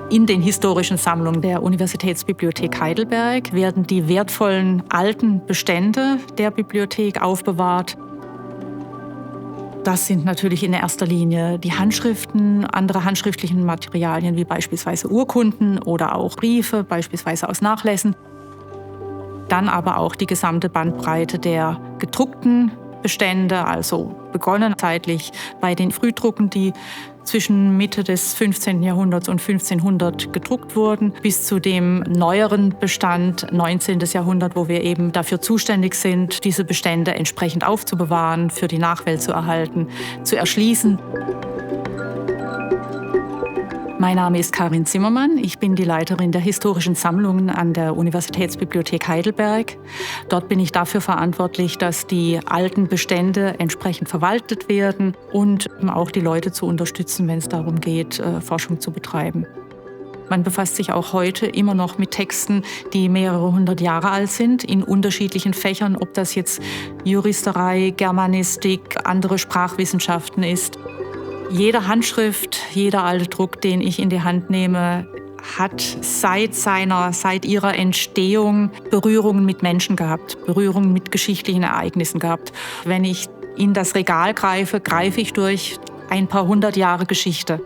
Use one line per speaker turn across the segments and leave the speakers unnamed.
In den historischen Sammlungen der Universitätsbibliothek Heidelberg werden die wertvollen alten Bestände der Bibliothek aufbewahrt. Das sind natürlich in erster Linie die Handschriften, andere handschriftlichen Materialien wie beispielsweise Urkunden oder auch Briefe, beispielsweise aus Nachlässen. Dann aber auch die gesamte Bandbreite der gedruckten Bestände, also begonnen zeitlich bei den Frühdrucken, die zwischen Mitte des 15. Jahrhunderts und 1500 gedruckt wurden, bis zu dem neueren Bestand 19. Jahrhundert, wo wir eben dafür zuständig sind, diese Bestände entsprechend aufzubewahren, für die Nachwelt zu erhalten, zu erschließen. Mein Name ist Karin Zimmermann. Ich bin die Leiterin der historischen Sammlungen an der Universitätsbibliothek Heidelberg. Dort bin ich dafür verantwortlich, dass die alten Bestände entsprechend verwaltet werden und auch die Leute zu unterstützen, wenn es darum geht, Forschung zu betreiben. Man befasst sich auch heute immer noch mit Texten, die mehrere hundert Jahre alt sind, in unterschiedlichen Fächern, ob das jetzt Juristerei, Germanistik, andere Sprachwissenschaften ist. Jede Handschrift, jeder alte Druck, den ich in die Hand nehme, hat seit ihrer Entstehung Berührungen mit Menschen gehabt, Berührungen mit geschichtlichen Ereignissen gehabt. Wenn ich in das Regal greife, greife ich durch ein paar hundert Jahre Geschichte.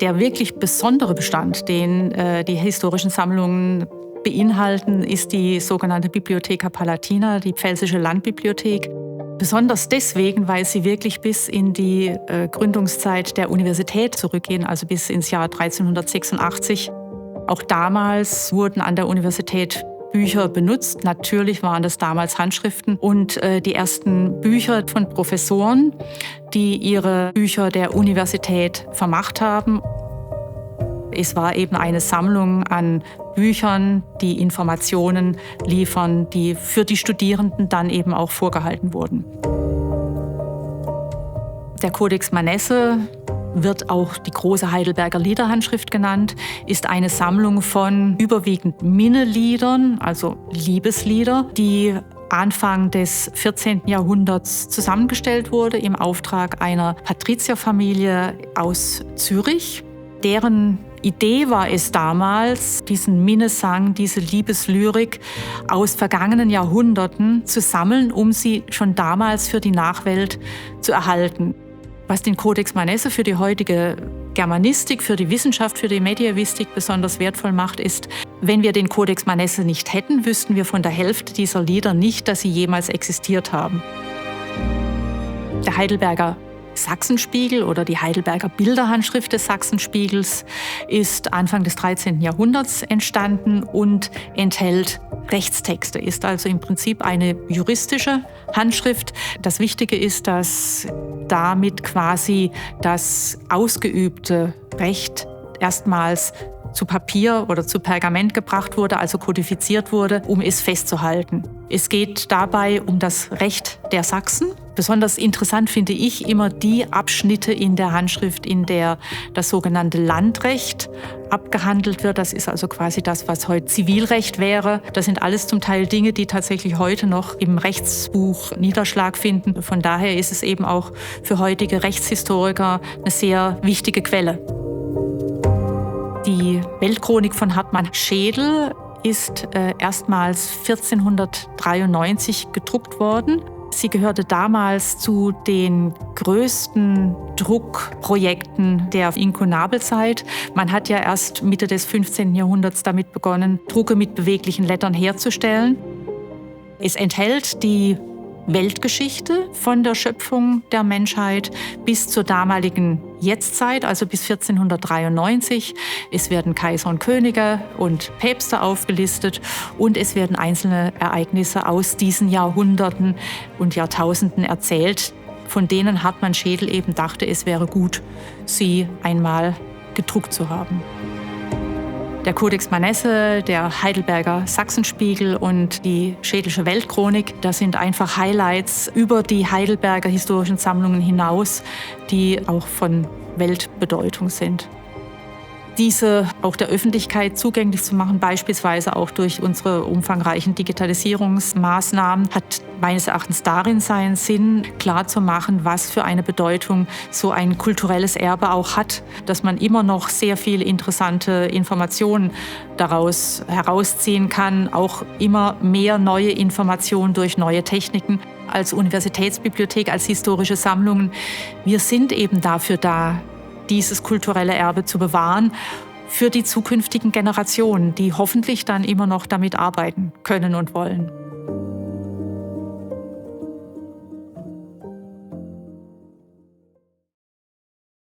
Der wirklich besondere Bestand, den die historischen Sammlungen beinhalten, ist die sogenannte Bibliotheca Palatina, die Pfälzische Landbibliothek. Besonders deswegen, weil sie wirklich bis in die Gründungszeit der Universität zurückgehen, also bis ins Jahr 1386. Auch damals wurden an der Universität Bücher benutzt. Natürlich waren das damals Handschriften und die ersten Bücher von Professoren, die ihre Bücher der Universität vermacht haben. Es war eben eine Sammlung an Büchern, die Informationen liefern, die für die Studierenden dann eben auch vorgehalten wurden. Der Codex Manesse, wird auch die große Heidelberger Liederhandschrift genannt, ist eine Sammlung von überwiegend Minneliedern, also Liebeslieder, die Anfang des 14. Jahrhunderts zusammengestellt wurde im Auftrag einer Patrizierfamilie aus Zürich. Deren Idee war es damals, diesen Minnesang, diese Liebeslyrik aus vergangenen Jahrhunderten zu sammeln, um sie schon damals für die Nachwelt zu erhalten. Was den Codex Manesse für die heutige Germanistik, für die Wissenschaft, für die Medievistik besonders wertvoll macht, ist, wenn wir den Codex Manesse nicht hätten, wüssten wir von der Hälfte dieser Lieder nicht, dass sie jemals existiert haben. Der Heidelberger Sachsenspiegel oder die Heidelberger Bilderhandschrift des Sachsenspiegels ist Anfang des 13. Jahrhunderts entstanden und enthält Rechtstexte, ist also im Prinzip eine juristische Handschrift. Das Wichtige ist, dass damit quasi das ausgeübte Recht erstmals zu Papier oder zu Pergament gebracht wurde, also kodifiziert wurde, um es festzuhalten. Es geht dabei um das Recht der Sachsen. Besonders interessant finde ich immer die Abschnitte in der Handschrift, in der das sogenannte Landrecht abgehandelt wird. Das ist also quasi das, was heute Zivilrecht wäre. Das sind alles zum Teil Dinge, die tatsächlich heute noch im Rechtsbuch Niederschlag finden. Von daher ist es eben auch für heutige Rechtshistoriker eine sehr wichtige Quelle. Die Weltchronik von Hartmann Schedel ist erstmals 1493 gedruckt worden. Sie gehörte damals zu den größten Druckprojekten der Inkunabelzeit. Man hat ja erst Mitte des 15. Jahrhunderts damit begonnen, Drucke mit beweglichen Lettern herzustellen. Es enthält die Weltgeschichte von der Schöpfung der Menschheit bis zur damaligen Jetztzeit, also bis 1493. Es werden Kaiser und Könige und Päpste aufgelistet und es werden einzelne Ereignisse aus diesen Jahrhunderten und Jahrtausenden erzählt, von denen Hartmann Schedel eben dachte, es wäre gut, sie einmal gedruckt zu haben. Der Codex Manesse, der Heidelberger Sachsenspiegel und die Schädelsche Weltchronik, das sind einfach Highlights über die Heidelberger historischen Sammlungen hinaus, die auch von Weltbedeutung sind. diese auch der Öffentlichkeit zugänglich zu machen, beispielsweise auch durch unsere umfangreichen Digitalisierungsmaßnahmen, hat meines Erachtens darin seinen Sinn, klarzumachen, was für eine Bedeutung so ein kulturelles Erbe auch hat, dass man immer noch sehr viele interessante Informationen daraus herausziehen kann, auch immer mehr neue Informationen durch neue Techniken. Als Universitätsbibliothek, als historische Sammlungen, wir sind eben dafür da, dieses kulturelle Erbe zu bewahren für die zukünftigen Generationen, die hoffentlich dann immer noch damit arbeiten können und wollen.